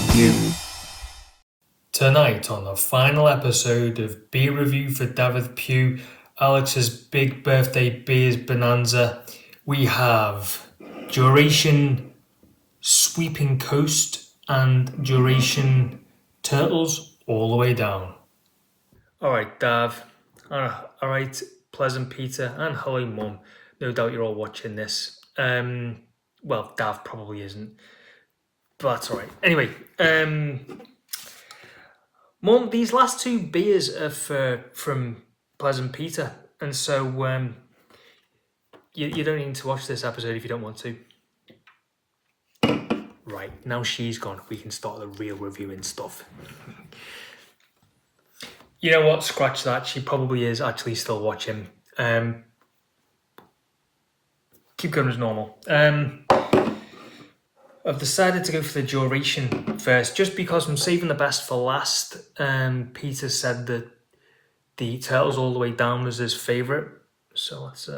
Dafydd. Tonight on the final episode of Beer Review for Dafydd, Alex's big birthday beers bonanza, we have Duration Sweeping Coast and Duration Turtles all the way down. Alright, Dav. Alright, Pleasant Peter, and hello, Mum. No doubt you're all watching this. Well, Dav probably isn't, but that's alright. Anyway, Mum, these last two beers are from Pleasant Peter, and so you don't need to watch this episode if you don't want to. Right, now she's gone, we can start the real reviewing stuff. You know what, scratch that, she probably is actually still watching. Keep going as normal. I've decided to go for the duration first, just because I'm saving the best for last. Peter said that the Turtles All the Way Down was his favourite, so let's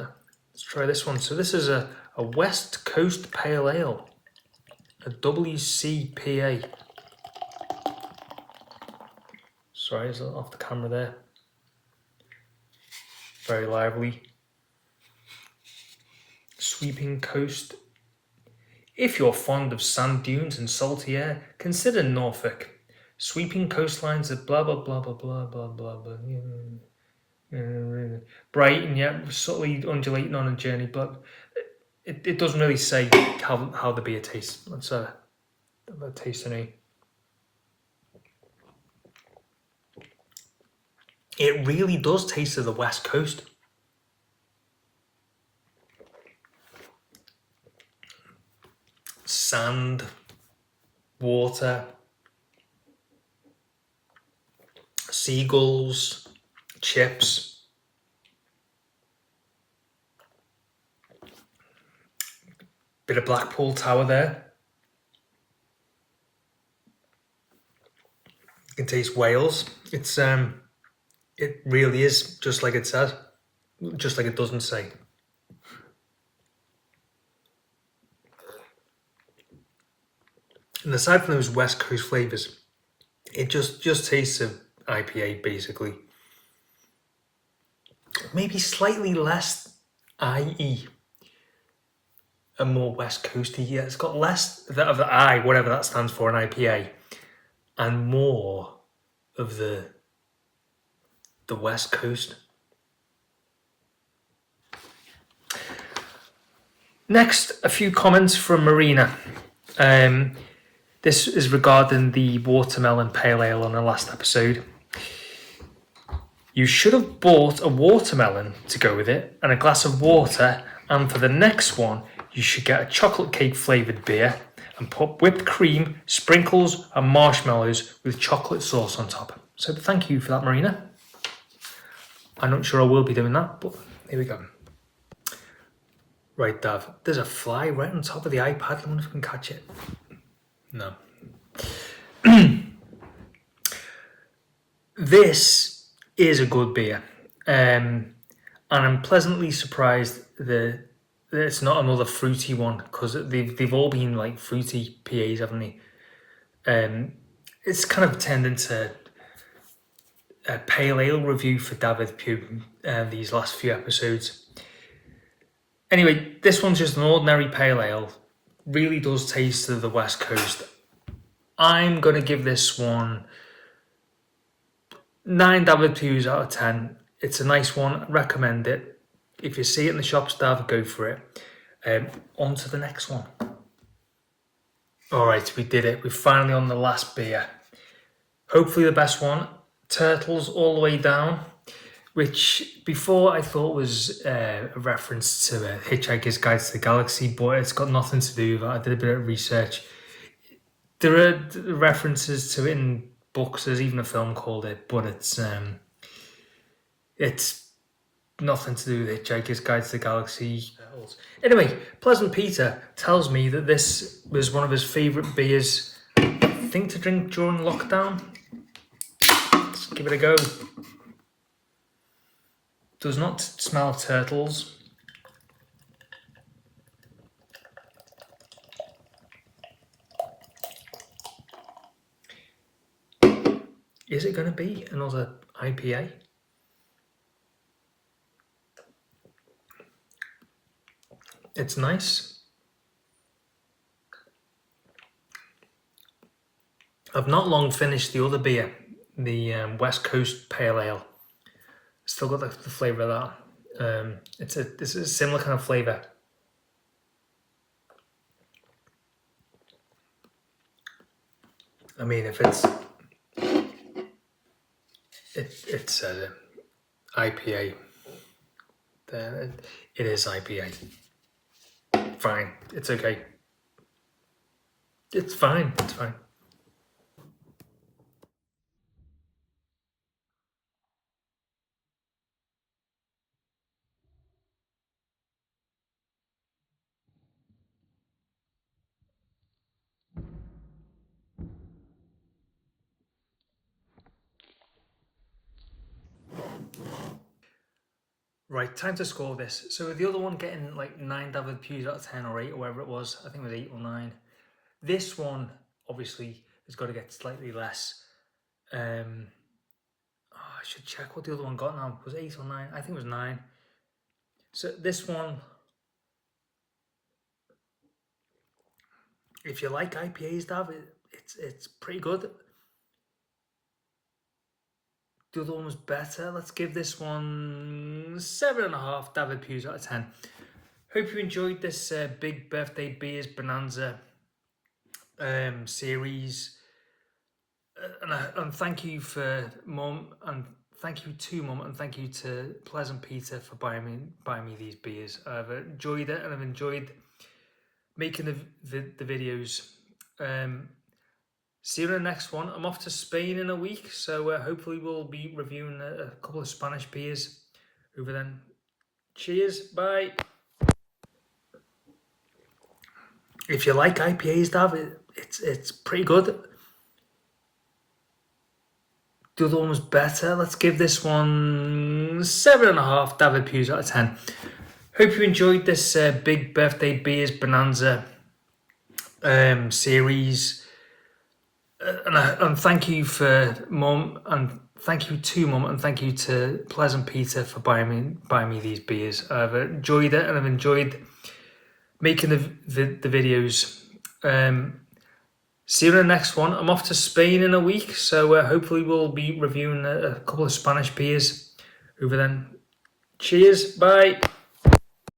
try this one. So this is a West Coast Pale Ale, a WCPA. Sorry, it's off the camera there. Very lively. Sweeping Coast. If you're fond of sand dunes and salty air, consider Norfolk. Sweeping coastlines of blah blah blah blah blah blah blah blah. Bright and yet subtly undulating on a journey, but it doesn't really say how the beer tastes. Let's have a taste in it. It really does taste of the West Coast. Sand, water, seagulls, chips, bit of Blackpool Tower there. You can taste Wales. It really is just like it says, just like it doesn't say. And aside from those West Coast flavours, it just tastes of IPA basically. Maybe slightly less IE and more West Coasty. Yeah, it's got less of the I, whatever that stands for, an IPA, and more of the West Coast. Next, a few comments from Marina. This is regarding the watermelon pale ale on the last episode. You should have bought a watermelon to go with it and a glass of water, and for the next one, you should get a chocolate cake flavoured beer and put whipped cream, sprinkles and marshmallows with chocolate sauce on top. So thank you for that, Marina. I'm not sure I will be doing that, but here we go. Right, Dav, there's a fly right on top of the iPad. I wonder if I can catch it. No. This is a good beer. And I'm pleasantly surprised that it's not another fruity one, because they've all been like fruity PAs, haven't they? It's kind of turned into a pale ale review for Dafydd these last few episodes. Anyway, this one's just an ordinary pale ale. Really does taste of the West Coast. I'm going to give this one 9 Dafydd out of 10. It's a nice one. Recommend it. If you see it in the shops, Dav, go for it. On to the next one. Alright, we did it. We're finally on the last beer. Hopefully the best one. Turtles All the Way Down, which before I thought was a reference to Hitchhiker's Guide to the Galaxy, but it's got nothing to do with that. I did a bit of research. There are references to it in books. There's even a film called it, but it's nothing to do with Hitchhiker's Guide to the Galaxy. Anyway, Pleasant Peter tells me that this was one of his favourite beers, I think, to drink during lockdown. Let's give it a go. Does not smell of turtles. Is it going to be another IPA? It's nice. I've not long finished the other beer, the West Coast Pale Ale. Still got the flavour of that. This is a similar kind of flavour. I mean, if it's IPA, then it is IPA. Fine, it's okay. It's fine. It's fine. Right, time to score this. So the other one getting like 9 Dafydd pews out of 10 or 8 or whatever it was. I think it was 8 or 9. This one obviously has got to get slightly less. I should check what the other one got now. Was it 8 or 9? I think it was 9. So this one, if you like IPAs, Dav, it's pretty good. The other one was better. Let's give this one 7.5 Dafydd pews out of 10. Hope you enjoyed this big birthday beers Bonanza series. And thank you for Mum, and thank you to Mum, and thank you to Pleasant Peter for buying me these beers. I've enjoyed it, and I've enjoyed making the videos. See you in the next one. I'm off to Spain in a week, so hopefully we'll be reviewing a couple of Spanish beers over then. Cheers, bye. If you like IPAs, Dav, it's pretty good. The other one was better. Let's give this one 7.5 Dafydd pews out of 10. Hope you enjoyed this big birthday beers Bonanza series. And thank you for Mum, and thank you to Mum, and thank you to Pleasant Peter for buying me these beers. I've enjoyed it, and I've enjoyed making the videos. See you in the next one. I'm off to Spain in a week, so hopefully we'll be reviewing a couple of Spanish beers over then. Cheers, bye.